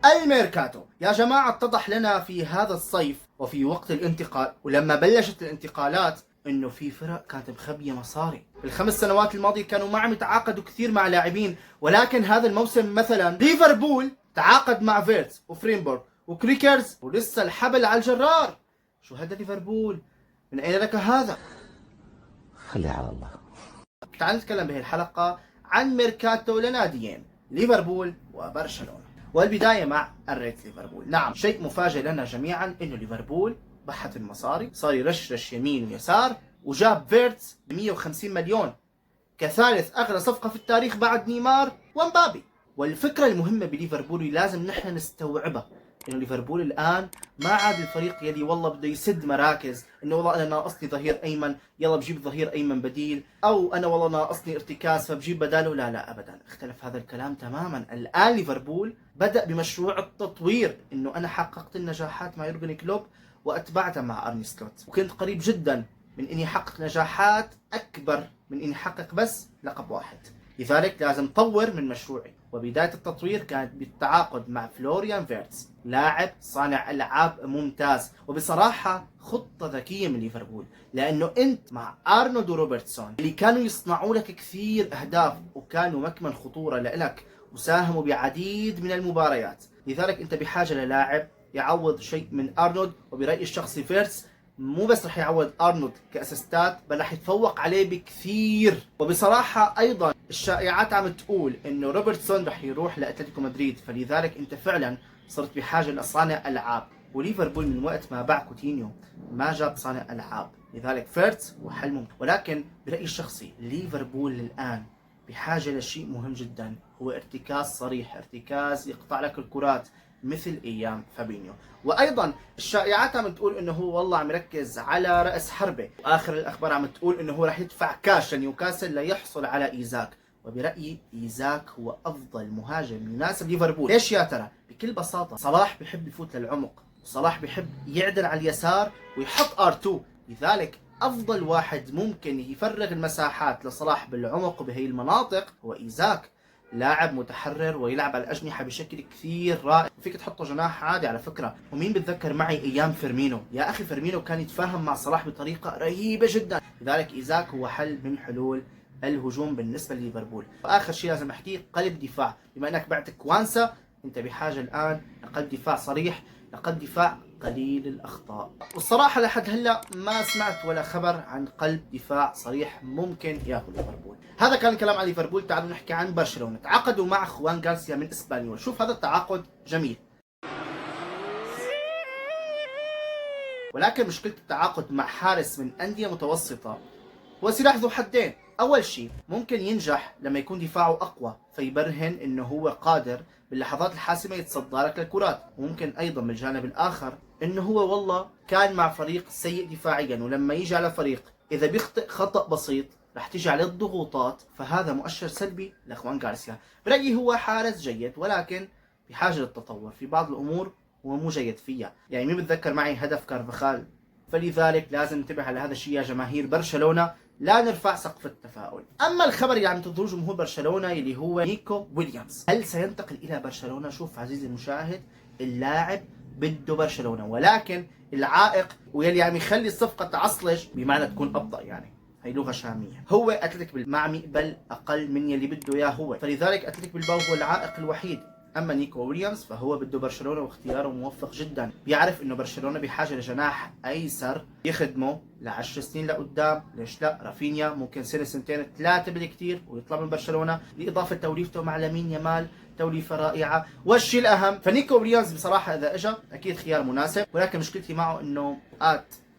الميركاتو يا جماعة اتضح لنا في هذا الصيف وفي وقت الانتقال ولما بلشت الانتقالات انه في فرق كانت مخبية مصاري. بالخمس سنوات الماضية كانوا ما عم يتعاقدوا كثير مع لاعبين، ولكن هذا الموسم مثلا ليفربول تعاقد مع فيرتس وفريمبورغ وكريكرز ولسه الحبل على الجرار. شو هذا ليفربول؟ من اين لك هذا؟ خليها على الله. تعال نتكلم بهي الحلقة عن ميركاتو لناديين ليفربول وبرشلونة، والبداية مع الريت ليفربول. نعم، شيء مفاجئ لنا جميعا انه ليفربول بحث المصاري، صار يرشرش يمين ويسار وجاب فيرتس ب 150 مليون كثالث اغلى صفقة في التاريخ بعد نيمار ومبابي. والفكرة المهمة بليفربول لازم نحن نستوعبها، انه ليفربول الان ما عاد الفريق يلي والله بده يسد مراكز، انه والله انا ناقصني ظهير ايمن يلا بجيب ظهير ايمن بديل، او انا والله ناقصني ارتكاز فبجيب بداله. لا لا ابدا، اختلف هذا الكلام تماما. الان ليفربول بدا بمشروع التطوير، انه انا حققت النجاحات مع يورجن كلوب واتبعتها مع ارني سلوت، وكنت قريب جدا من اني احقق نجاحات اكبر من اني احقق بس لقب واحد. لذلك لازم طور من مشروعي، وبداية التطوير كانت بالتعاقد مع فلوريان فيرتس، لاعب صانع ألعاب ممتاز. وبصراحة خطة ذكية من ليفربول، لأنه أنت مع أرنولد وروبرتسون اللي كانوا يصنعوا لك كثير أهداف وكانوا مكمن خطورة لك وساهموا بعديد من المباريات، لذلك أنت بحاجة للاعب يعوض شيء من أرنولد. وبرأيي الشخصي فيرتس مو بس رح يعوض ارنولد كاسيستات، بل رح يتفوق عليه بكثير. وبصراحه ايضا الشائعات عم تقول انه روبرتسون رح يروح لاتلتيكو مدريد، فلذلك انت فعلا صرت بحاجه لصانع العاب، وليفربول من وقت ما باع كوتينيو ما جاب صانع العاب، لذلك فيرتس هو حل ممكن. ولكن برايي الشخصي ليفربول الان بحاجه لشيء مهم جدا، هو ارتكاز صريح، ارتكاز يقطع لك الكرات مثل ايام فابينيو. وايضا الشائعات عم تقول انه هو والله عم يركز على راس حربه، واخر الاخبار عم تقول انه هو راح يدفع كاش لنيوكاسل ليحصل على ايزاك. وبرايي ايزاك هو افضل مهاجم يناسب ليفربول. ليش يا ترى؟ بكل بساطه صلاح بيحب يفوت للعمق، وصلاح بيحب يعدل على اليسار ويحط ار2، لذلك افضل واحد ممكن يفرغ المساحات لصلاح بالعمق وبهي المناطق هو ايزاك. لاعب متحرر ويلعب على الأجنحة بشكل كثير رائع، فيك تحطه جناح عادي على فكرة. ومين بتذكر معي أيام فيرمينو؟ يا أخي فيرمينو كان يتفاهم مع صلاح بطريقة رهيبة جدا، لذلك إيزاك هو حل من حلول الهجوم بالنسبة لليفربول. وآخر شيء لازم أحكيه، قلب دفاع. بما أنك بعت كوانسا، أنت بحاجة الآن لقلب دفاع صريح، لقلب دفاع قليل الأخطاء. والصراحة لحد هلا ما سمعت ولا خبر عن قلب دفاع صريح ممكن ياخذ ليفربول. هذا كان الكلام عن ليفربول. تعالوا نحكي عن برشلونة. تعاقدوا مع خوان غارسيا من اسبانيول. شوف هذا التعاقد جميل، ولكن مشكلة التعاقد مع حارس من أندية متوسطة هو سلاح ذو حدين. أول شيء ممكن ينجح لما يكون دفاعه أقوى، فيبرهن إنه هو قادر باللحظات الحاسمة يتصدى لك للكرات. وممكن أيضا من الجانب الآخر إنه هو والله كان مع فريق سيء دفاعيا، ولما يجي على فريق إذا بيخطئ خطأ بسيط رح تيجي عليه الضغوطات، فهذا مؤشر سلبي لأخوان غارسيا. برأيي هو حارس جيد، ولكن بحاجة للتطور في بعض الأمور، هو مو جيد فيها. يعني مين بتذكر معي هدف كارفاخال؟ فلذلك لازم ننتبه على هذا الشيء يا جماهير برشلونة، لا نرفع سقف التفاؤل. اما الخبر اللي عم تنتظروه جمهور برشلونة اللي هو نيكو ويليامز، هل سينتقل الى برشلونة؟ شوف عزيزي المشاهد، اللاعب بده برشلونة، ولكن العائق واللي عم يخلي الصفقة تعصلج بمعنى تكون ابطأ، يعني هي لغة شامية، هو اتلتيك مع مقبل اقل من يلي بده اياه هو، فلذلك اتلتيك بالباو هو العائق الوحيد. اما نيكو ويليامز فهو بده برشلونه، واختياره موفق جدا. بيعرف انه برشلونه بحاجه لجناح ايسر يخدمه ل10 سنين لقدام. ليش لا؟ رافينيا ممكن سنه سنتين ثلاثه بالكثير ويطلع من برشلونه، بالاضافه توليفته مع لامين يامال توليفه رائعه. والشيء الاهم فنيكو ويليامز بصراحه اذا اجى اكيد خيار مناسب، ولكن مشكلتي معه انه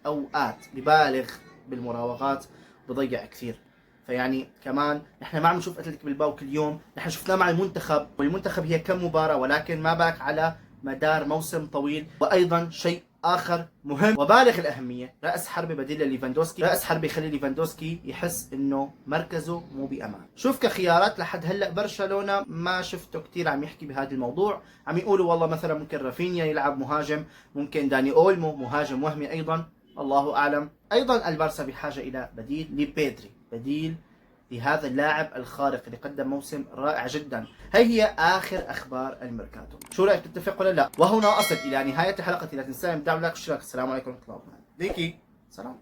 اوقات ببالغ بالمراوغات، بضيع كثير. فيعني كمان نحن ما عم نشوف اتلتيك بالباو كل يوم، نحن شفناه مع المنتخب، والمنتخب هي كم مباراة، ولكن ما بالك على مدار موسم طويل. وايضا شيء اخر مهم وبالغ الاهمية، راس حربة بديل لليفاندوسكي. راس حربة يخلي ليفاندوسكي يحس انه مركزه مو بامان. شوف كخيارات لحد هلا برشلونة ما شفته كثير عم يحكي بهذا الموضوع، عم يقولوا والله مثلا ممكن رافينيا يلعب مهاجم، ممكن داني اولمو مهاجم وهمي ايضا، الله اعلم. ايضا البارسا بحاجة الى بديل لبيدري، بديل لهذا اللاعب الخارق اللي قدم موسم رائع جدا. هي آخر أخبار الميركاتو. شو رأيك، تتفق ولا لا؟ وهنا أصل إلى نهاية حلقتي. لا تنسى دعم لايك واشتراك. السلام عليكم ورحمة الله وبركاته. ديكي سلام.